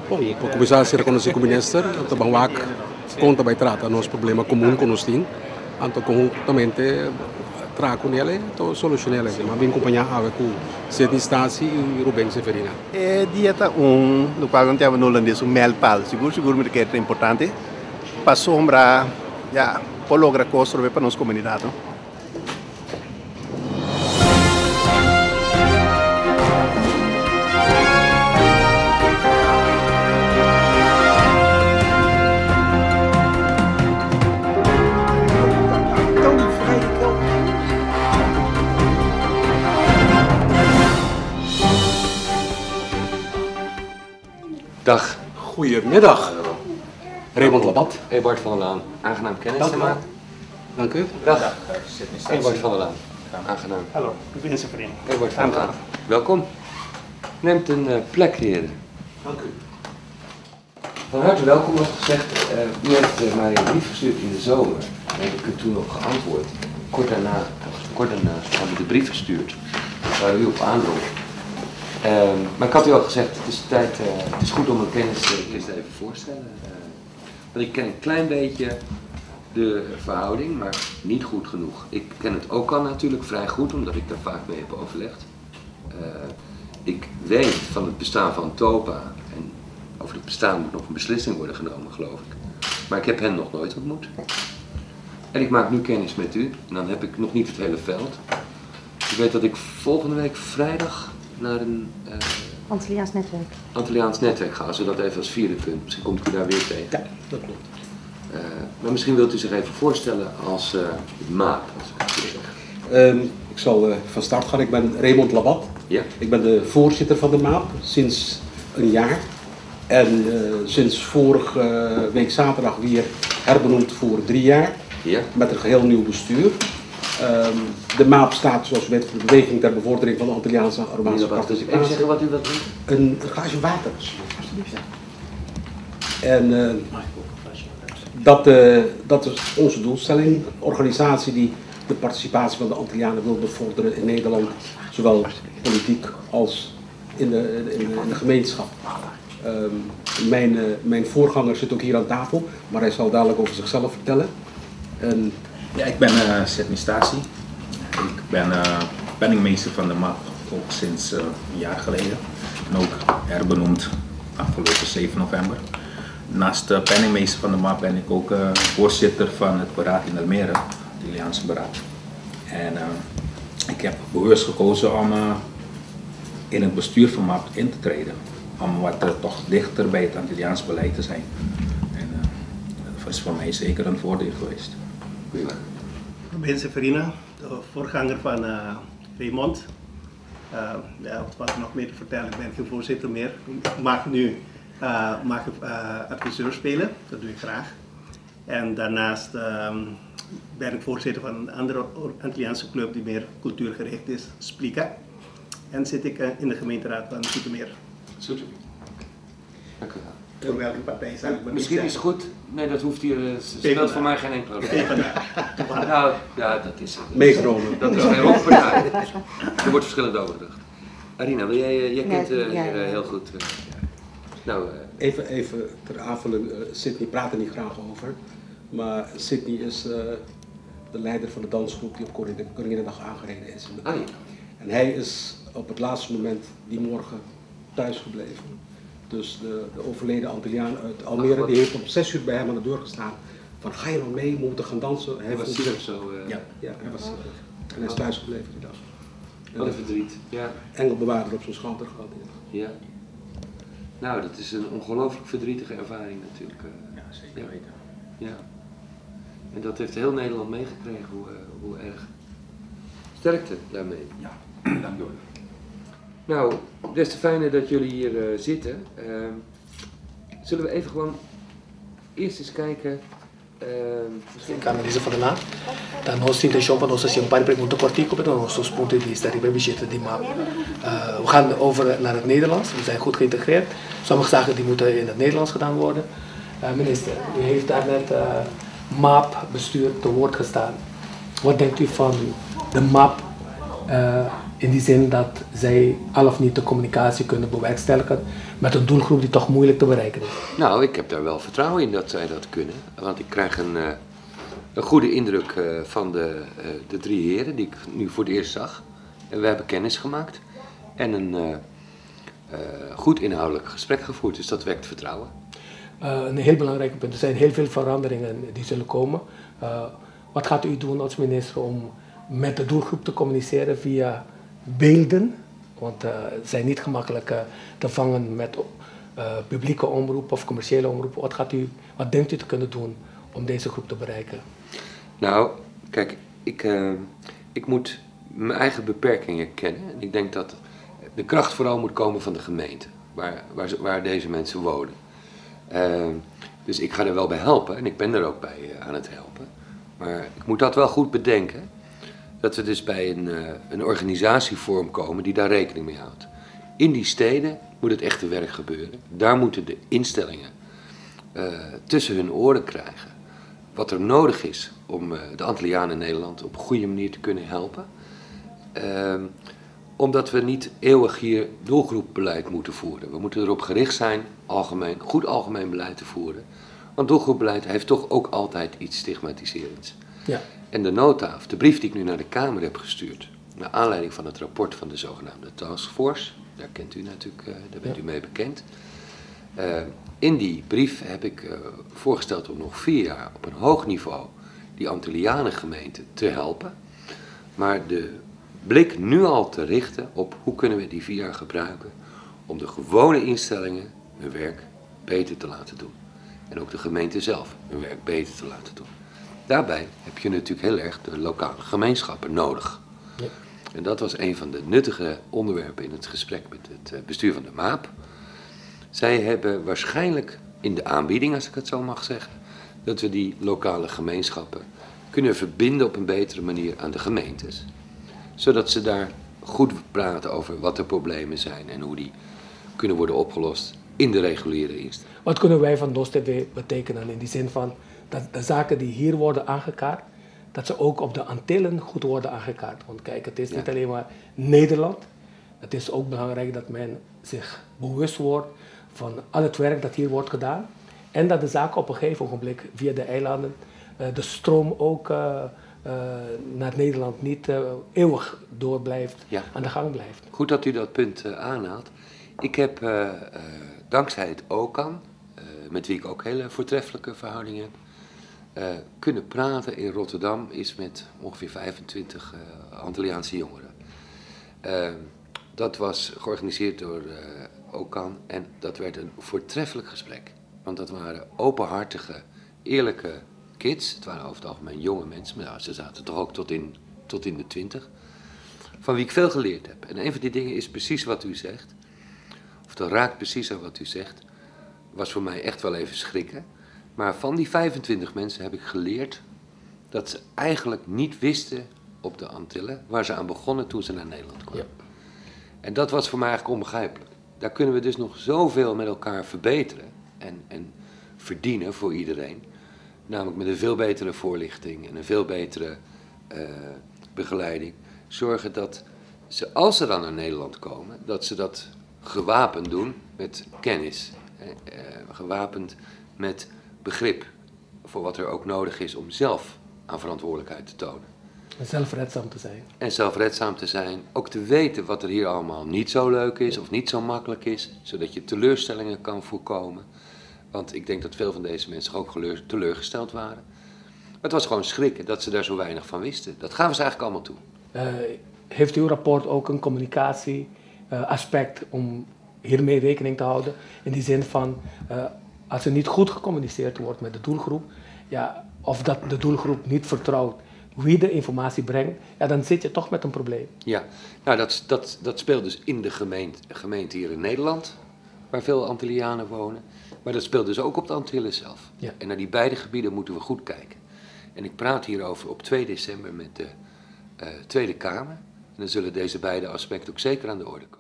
Bom, para começar a ser reconhecido como ministro, também há conta vai tratar nos problemas comuns que nós temos, então conjuntamente tratar com ele, então solucionar ele, mas bem acompanhar com Sete Instância e Rubem Severina. É dieta no qual não temos no holandês melpal, seguro que é importante para sombrar, já, para lograr construir para nossa comunidade. Dag. Goedemiddag. Raymond Labat. Ebert van der Laan. Aangenaam kennis te maken. Dank u. Dag. Ebert van der Laan. Aangenaam. Hallo, ik ben Severina. Ebert van der Laan. Welkom. Neemt een plek, heren. Dank u. Van harte welkom, was gezegd. U heeft mij een brief gestuurd in de zomer. Daar heb ik u toen op geantwoord. Kort daarna hebben we de brief gestuurd waar u op aandrong. Maar ik had u al gezegd, het is goed om een kennis eerst even voorstellen. Want ik ken een klein beetje de verhouding, maar niet goed genoeg. Ik ken het ook al natuurlijk vrij goed, omdat ik daar vaak mee heb overlegd. Ik weet van het bestaan van TOPA en over het bestaan moet nog een beslissing worden genomen, geloof ik. Maar ik heb hen nog nooit ontmoet. En ik maak nu kennis met u en dan heb ik nog niet het hele veld. Ik weet dat ik volgende week vrijdag naar een Antilliaans netwerk. Antilliaans netwerk ga, zodat even als vierde kunt. Misschien komt u daar weer tegen. Ja, dat klopt. Maar misschien wilt u zich even voorstellen als MAAP, als ik het zo zeg. Ik zal van start gaan. Ik ben Raymond Labat. Ja? Ik ben de voorzitter van de MAAP sinds een jaar. En sinds vorige week zaterdag weer herbenoemd voor 3 jaar. Ja? Met een geheel nieuw bestuur. De MAAP staat, zoals u weet, voor de Beweging ter Bevordering van de Antilliaanse Aromatische Participatie. Even zeggen wat u wilt doen? Een glaasje water, alsjeblieft. En dat is onze doelstelling. Een organisatie die de participatie van de Antillianen wil bevorderen in Nederland, zowel politiek als in de gemeenschap. Mijn voorganger zit ook hier aan tafel, maar hij zal dadelijk over zichzelf vertellen. Ja, ik ben Sydney Stasi. Ik ben penningmeester van de MAAP ook sinds een jaar geleden. En ook herbenoemd afgelopen 7 november. Naast penningmeester van de MAAP ben ik ook voorzitter van het beraad in Almere, het Antilliaanse beraad. En ik heb bewust gekozen om in het bestuur van MAAP in te treden. Om wat toch dichter bij het Antilliaans beleid te zijn. En dat is voor mij zeker een voordeel geweest. Ik ben Severina, de voorganger van Raymond. Ja, wat nog meer te vertellen, ik ben geen voorzitter meer. Ik mag nu adviseur spelen, dat doe ik graag. En daarnaast ben ik voorzitter van een andere Antilliaanse club die meer cultuurgericht is, Splika. En zit ik in de gemeenteraad van Zoetermeer. Zoetermeer. Dank u wel. Voor welke partij zou ik Misschien is het goed. Nee, dat hoeft hier. Speelt voor mij geen enkele rol. Nou, ja, dat is het. Meegenomen. Dat is geen rolpartij. Er wordt verschillend over gedacht. Arina, jij kent heel goed. Nou, Even ter aanvulling, Sydney praat er niet graag over, maar Sydney is de leider van de dansgroep die op Koninginnedag aangereden is. ja. En hij is op het laatste moment die morgen thuis gebleven. Dus de overleden Antilliaan uit Almere, die heeft om 6 uur bij hem aan de deur gestaan. Van ga je nog mee, we moeten gaan dansen. Hij was zielig zo. Ja, hij was zielig. En hij is thuis gebleven die dag. Wat een verdriet. Ja. Engelbewaarder op zijn schouder gehad. Ja. Nou, dat is een ongelooflijk verdrietige ervaring natuurlijk. Ja, zeker weten. Ja. En dat heeft heel Nederland meegekregen, hoe erg. Sterkte daarmee. Ja, dank u wel. Nou, des te fijner dat jullie hier zitten. Zullen we even gewoon eerst eens kijken. Canaliza van de Laan. Da nostra intenzione per nostra sia un pari pregunto cortico per nostro punto di vista riproduceren die MAAP. We gaan over naar het Nederlands. We zijn goed geïntegreerd. Sommige zaken die moeten in het Nederlands gedaan worden. Minister, u heeft daarnet MAAP bestuur te woord gestaan. Wat denkt u van de MAAP In die zin dat zij al of niet de communicatie kunnen bewerkstelligen met een doelgroep die toch moeilijk te bereiken is. Nou, ik heb daar wel vertrouwen in dat zij dat kunnen. Want ik krijg een goede indruk van de 3 heren die ik nu voor het eerst zag. En we hebben kennis gemaakt en een goed inhoudelijk gesprek gevoerd. Dus dat wekt vertrouwen. Een heel belangrijk punt. Er zijn heel veel veranderingen die zullen komen. Wat gaat u doen als minister om met de doelgroep te communiceren via beelden? Want ze zijn niet gemakkelijk te vangen met publieke omroep of commerciële omroep. Wat denkt u te kunnen doen om deze groep te bereiken? Nou, kijk, ik moet mijn eigen beperkingen kennen. En ik denk dat de kracht vooral moet komen van de gemeente, waar deze mensen wonen. Dus ik ga er wel bij helpen en ik ben er ook bij aan het helpen. Maar ik moet dat wel goed bedenken, dat we dus bij een organisatievorm komen die daar rekening mee houdt. In die steden moet het echte werk gebeuren. Daar moeten de instellingen tussen hun oren krijgen wat er nodig is om de Antillianen in Nederland op een goede manier te kunnen helpen. Omdat we niet eeuwig hier doelgroepbeleid moeten voeren. We moeten erop gericht zijn goed algemeen beleid te voeren. Want doelgroepbeleid heeft toch ook altijd iets stigmatiserends. Ja. En de nota, of de brief die ik nu naar de Kamer heb gestuurd, naar aanleiding van het rapport van de zogenaamde taskforce, daar kent u natuurlijk, daar bent u mee bekend. In die brief heb ik voorgesteld om nog 4 jaar op een hoog niveau die Antillianen gemeenten te helpen. Maar de blik nu al te richten op hoe kunnen we die 4 jaar gebruiken om de gewone instellingen hun werk beter te laten doen. En ook de gemeente zelf hun werk beter te laten doen. Daarbij heb je natuurlijk heel erg de lokale gemeenschappen nodig. Ja. En dat was een van de nuttige onderwerpen in het gesprek met het bestuur van de MAAP. Zij hebben waarschijnlijk in de aanbieding, als ik het zo mag zeggen, dat we die lokale gemeenschappen kunnen verbinden op een betere manier aan de gemeentes. Zodat ze daar goed praten over wat de problemen zijn en hoe die kunnen worden opgelost in de reguliere instelling. Wat kunnen wij van DOS-TV betekenen in die zin van dat de zaken die hier worden aangekaart, dat ze ook op de Antillen goed worden aangekaart. Want kijk, het is niet alleen maar Nederland. Het is ook belangrijk dat men zich bewust wordt van al het werk dat hier wordt gedaan. En dat de zaak op een gegeven ogenblik via de eilanden, de stroom ook naar Nederland niet eeuwig door blijft, aan de gang blijft. Goed dat u dat punt aanhaalt. Ik heb dankzij het OCAN, met wie ik ook hele voortreffelijke verhoudingen heb, kunnen praten in Rotterdam is met ongeveer 25 Antilliaanse jongeren. Dat was georganiseerd door OCAN en dat werd een voortreffelijk gesprek. Want dat waren openhartige, eerlijke kids. Het waren over het algemeen jonge mensen, maar ze zaten toch ook tot in de 20. Van wie ik veel geleerd heb. En een van die dingen is precies wat u zegt. Of dat raakt precies aan wat u zegt. Was voor mij echt wel even schrikken. Maar van die 25 mensen heb ik geleerd dat ze eigenlijk niet wisten op de Antillen waar ze aan begonnen toen ze naar Nederland kwamen. Ja. En dat was voor mij eigenlijk onbegrijpelijk. Daar kunnen we dus nog zoveel met elkaar verbeteren en verdienen voor iedereen. Namelijk met een veel betere voorlichting en een veel betere begeleiding. Zorgen dat ze, als ze dan naar Nederland komen, dat ze dat gewapend doen met kennis. Gewapend met begrip voor wat er ook nodig is om zelf aan verantwoordelijkheid te tonen. En zelfredzaam te zijn. En zelfredzaam te zijn. Ook te weten wat er hier allemaal niet zo leuk is of niet zo makkelijk is. Zodat je teleurstellingen kan voorkomen. Want ik denk dat veel van deze mensen ook teleurgesteld waren. Het was gewoon schrikken dat ze daar zo weinig van wisten. Dat gaven ze eigenlijk allemaal toe. Heeft uw rapport ook een communicatieaspect om hiermee rekening te houden? In die zin van, als er niet goed gecommuniceerd wordt met de doelgroep, of dat de doelgroep niet vertrouwt wie de informatie brengt, dan zit je toch met een probleem. Ja, nou dat speelt dus in de gemeente hier in Nederland, waar veel Antillianen wonen. Maar dat speelt dus ook op de Antillen zelf. Ja. En naar die beide gebieden moeten we goed kijken. En ik praat hierover op 2 december met de Tweede Kamer. En dan zullen deze beide aspecten ook zeker aan de orde komen.